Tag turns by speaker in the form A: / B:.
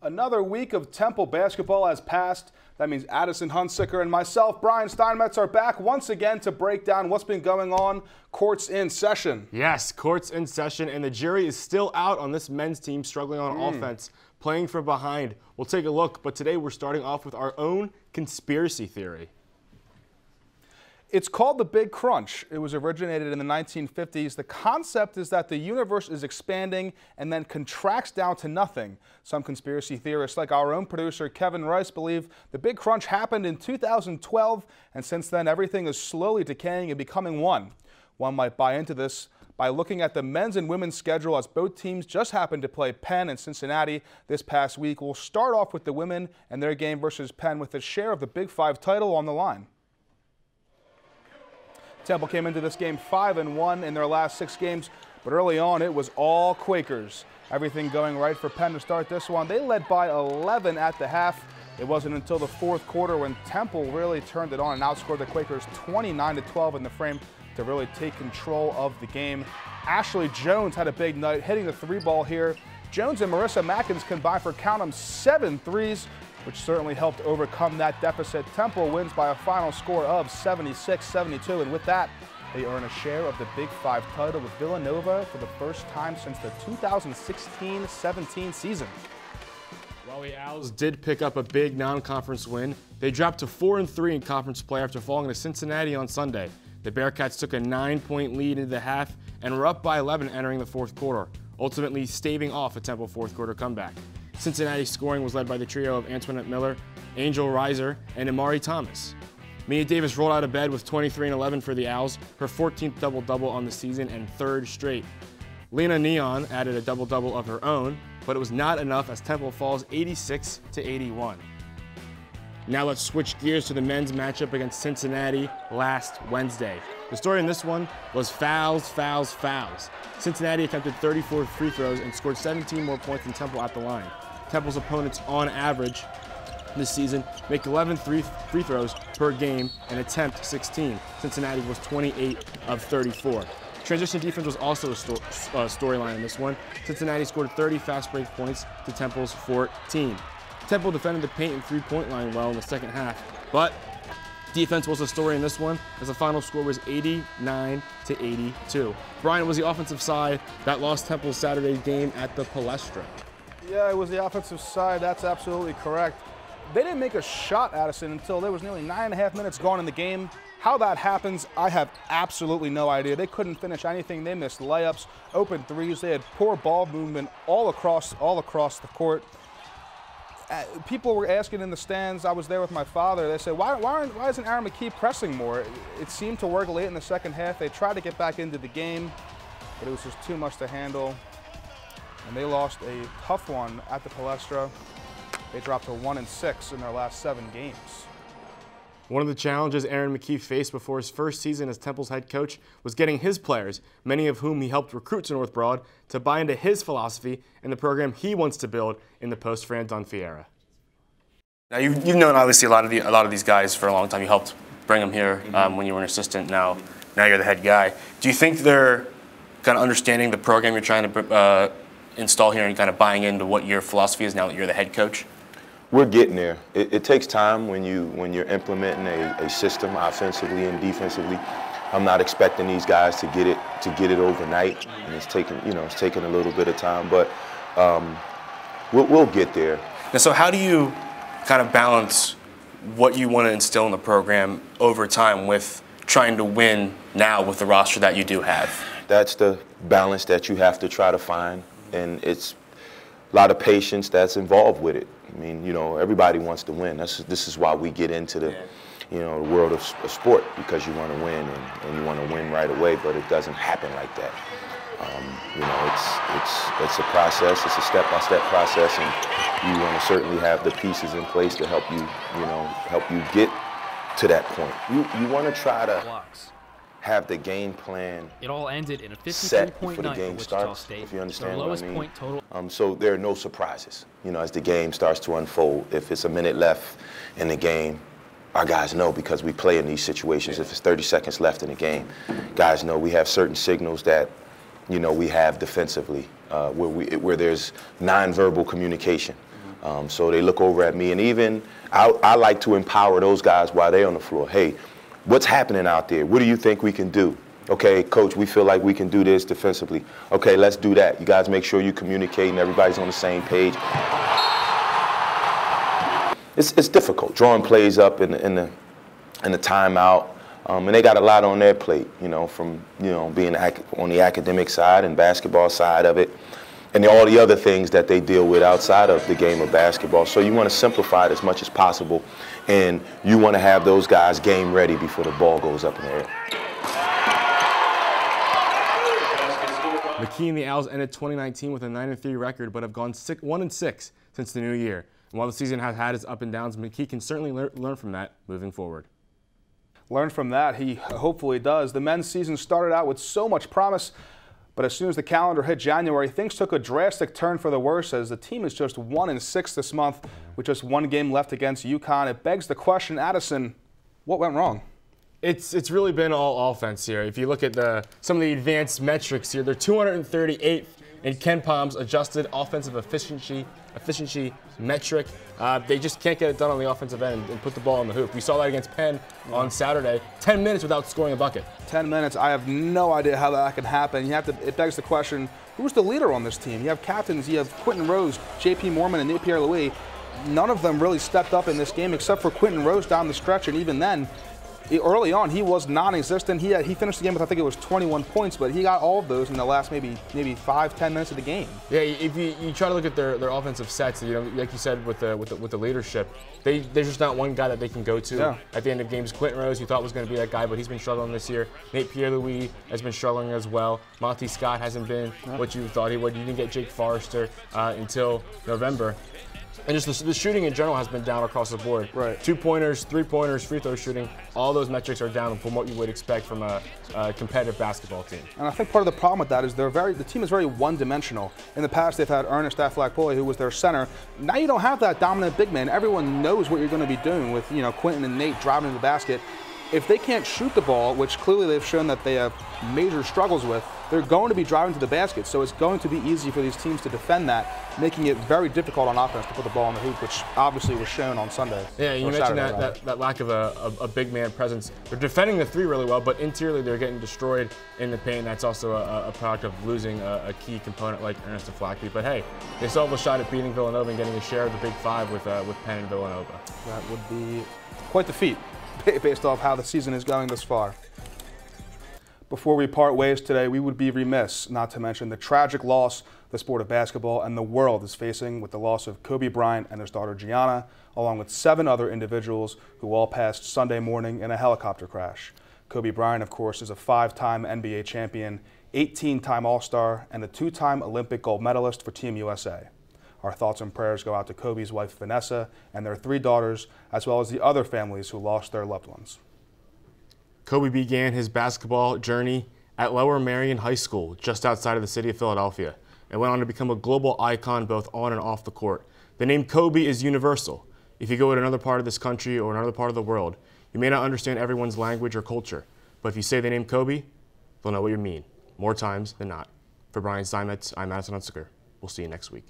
A: Another week of Temple basketball has passed. That means Addison Hunsicker and myself, Brian Steinmetz, are back once again to break down what's been going on. Courts in session.
B: Yes, courts in session, and the jury is still out on this men's team struggling on offense, playing from behind. We'll take a look, but today we're starting off with our own conspiracy theory.
A: It's called the Big Crunch. It was originated in the 1950s. The concept is that the universe is expanding and then contracts down to nothing. Some conspiracy theorists, like our own producer Kevin Rice, believe the Big Crunch happened in 2012, and since then everything is slowly decaying and becoming one. One might buy into this by looking at the men's and women's schedule, as both teams just happened to play Penn and Cincinnati this past week. We'll start off with the women and their game versus Penn, with a share of the Big Five title on the line. Temple came into this game 5-1 in their last 6 games, but early on it was all Quakers. Everything going right for Penn to start this one. They led by 11 at the half. It wasn't until the fourth quarter when Temple really turned it on and outscored the Quakers 29-12 in the frame to really take control of the game. Ashley Jones had a big night, hitting the 3-ball here. Jones and Marissa Mackins combined for, count them, 7 threes, which certainly helped overcome that deficit. Temple wins by a final score of 76-72, and with that, they earn a share of the Big Five title with Villanova for the first time since the 2016-17 season.
B: While the Owls did pick up a big non-conference win, they dropped to 4-3 in conference play after falling to Cincinnati on Sunday. The Bearcats took a 9-point lead into the half and were up by 11 entering the fourth quarter, ultimately staving off a Temple fourth quarter comeback. Cincinnati's scoring was led by the trio of Antoinette Miller, Angel Reiser, and Amari Thomas. Mia Davis rolled out of bed with 23 and 11 for the Owls, her 14th double-double on the season and 3rd straight. Lena Neon added a double-double of her own, but it was not enough as Temple falls 86-81. Now let's switch gears to the men's matchup against Cincinnati last Wednesday. The story in this one was fouls, fouls, fouls. Cincinnati attempted 34 free throws and scored 17 more points than Temple at the line. Temple's opponents, on average, this season make 11 free throws per game and attempt 16. Cincinnati was 28 of 34. Transition defense was also a storyline in this one. Cincinnati scored 30 fast break points to Temple's 14. Temple defended the paint and three-point line well in the second half, but defense was the story in this one, as the final score was 89-82. Brian, it was the offensive side that lost Temple's Saturday game at the Palestra.
A: Yeah, it was the offensive side. That's absolutely correct. They didn't make a shot, Addison, until there was nearly 9.5 minutes gone in the game. How that happens, I have absolutely no idea. They couldn't finish anything. They missed layups, open threes. They had poor ball movement all across the court. People were asking in the stands. I was there with my father. They said, why isn't Aaron McKee pressing more? It seemed to work late in the second half. They tried to get back into the game, but it was just too much to handle. And they lost a tough one at the Palestra. They dropped to 1-6 in their last 7 games.
B: One of the challenges Aaron McKee faced before his first season as Temple's head coach was getting his players, many of whom he helped recruit to North Broad, to buy into his philosophy and the program he wants to build in the post-Fran Dunphy era.
C: Now you've known obviously a lot of these guys for a long time. You helped bring them here when you were an assistant. Now you're the head guy. Do you think they're kind of understanding the program you're trying to install here and kind of buying into what your philosophy is now that you're the head coach?
D: We're getting there. It takes time when you're implementing a system offensively and defensively. I'm not expecting these guys to get it overnight, and it's taking a little bit of time, but we'll get there.
C: And so how do you kind of balance what you want to instill in the program over time with trying to win now with the roster that you do have?
D: That's the balance that you have to try to find, and it's a lot of patience that's involved with it. I mean, everybody wants to win. This is why we get into the world of sport, because you want to win and you want to win right away, but it doesn't happen like that. It's a process. It's a step-by-step process, and you want to certainly have the pieces in place to help you get to that point. You want to try to have the game plan.
E: It all ended in a 53-point night for Wichita State.
D: If you understand
E: what I mean.
D: Point
E: total.
D: So there are no surprises, as the game starts to unfold. If it's a minute left in the game, our guys know, because we play in these situations. If it's 30 seconds left in the game, guys know we have certain signals that, we have defensively, where there's nonverbal communication. So they look over at me, and even I like to empower those guys while they're on the floor. Hey, what's happening out there? What do you think we can do? Okay, coach, we feel like we can do this defensively. Okay, let's do that. You guys make sure you communicate and everybody's on the same page. It's difficult drawing plays up in the timeout, and they got a lot on their plate, from being on the academic side and basketball side of it, and all the other things that they deal with outside of the game of basketball. So you want to simplify it as much as possible, and you want to have those guys game ready before the ball goes up in the air.
B: McKee and the Owls ended 2019 with a 9-3 record, but have gone 1-6 since the new year. And while the season has had its up and downs, McKee can certainly learn from that moving forward.
A: Learn from that, he hopefully does. The men's season started out with so much promise, but as soon as the calendar hit January, things took a drastic turn for the worse as the team is just 1-6 this month with just one game left against UConn. It begs the question, Addison, what went wrong?
B: It's really been all offense here. If you look at some of the advanced metrics here, they're 238th in Ken Palm's adjusted offensive efficiency metric. They just can't get it done on the offensive end and put the ball in the hoop. We saw that against Penn on Saturday. 10 minutes without scoring a bucket.
A: 10 minutes. I have no idea how that can happen. It begs the question, who's the leader on this team? You have captains. You have Quentin Rose, J.P. Mormon, and Nate Pierre-Louis. None of them really stepped up in this game except for Quentin Rose down the stretch, and even then, early on, he was non-existent. He finished the game with, I think it was 21 points, but he got all of those in the last maybe 5-10 minutes of the game.
B: Yeah, if you try to look at their offensive sets, like you said with the leadership, there's just not one guy that they can go to at the end of games. Quentin Rose, you thought was going to be that guy, but he's been struggling this year. Nate Pierre-Louis has been struggling as well. Monty Scott hasn't been what you thought he would. You didn't get Jake Forrester until November. And just the shooting in general has been down across the board.
A: Right.
B: 2-pointers, 3-pointers, free throw shooting, all those metrics are down from what you would expect from a competitive basketball team.
A: And I think part of the problem with that is the team is very one-dimensional. In the past, they've had Ernest Aflakpoli, who was their center. Now you don't have that dominant big man. Everyone knows what you're going to be doing with Quentin and Nate driving to the basket. If they can't shoot the ball, which clearly they've shown that they have major struggles with, they're going to be driving to the basket. So it's going to be easy for these teams to defend that, making it very difficult on offense to put the ball in the hoop, which obviously was shown on Sunday.
B: Yeah, you mentioned that lack of a big man presence. They're defending the three really well, but interiorly they're getting destroyed in the paint. That's also a product of losing a key component like Ernest Aflakpoli. But hey, they still have a shot at beating Villanova and getting a share of the Big Five with Penn and Villanova.
A: That would be quite the feat, based off how the season is going this far. Before we part ways today, we would be remiss not to mention the tragic loss the sport of basketball and the world is facing with the loss of Kobe Bryant and his daughter Gianna, along with 7 other individuals who all passed Sunday morning in a helicopter crash. Kobe Bryant, of course, is a 5-time NBA champion, 18-time All-Star, and a 2-time Olympic gold medalist for Team USA. Our thoughts and prayers go out to Kobe's wife Vanessa and their 3 daughters, as well as the other families who lost their loved ones.
B: Kobe began his basketball journey at Lower Merion High School, just outside of the city of Philadelphia, and went on to become a global icon both on and off the court. The name Kobe is universal. If you go to another part of this country or another part of the world, you may not understand everyone's language or culture, but if you say the name Kobe, they'll know what you mean, more times than not. For Brian Steinmetz, I'm Addison Hunsaker. We'll see you next week.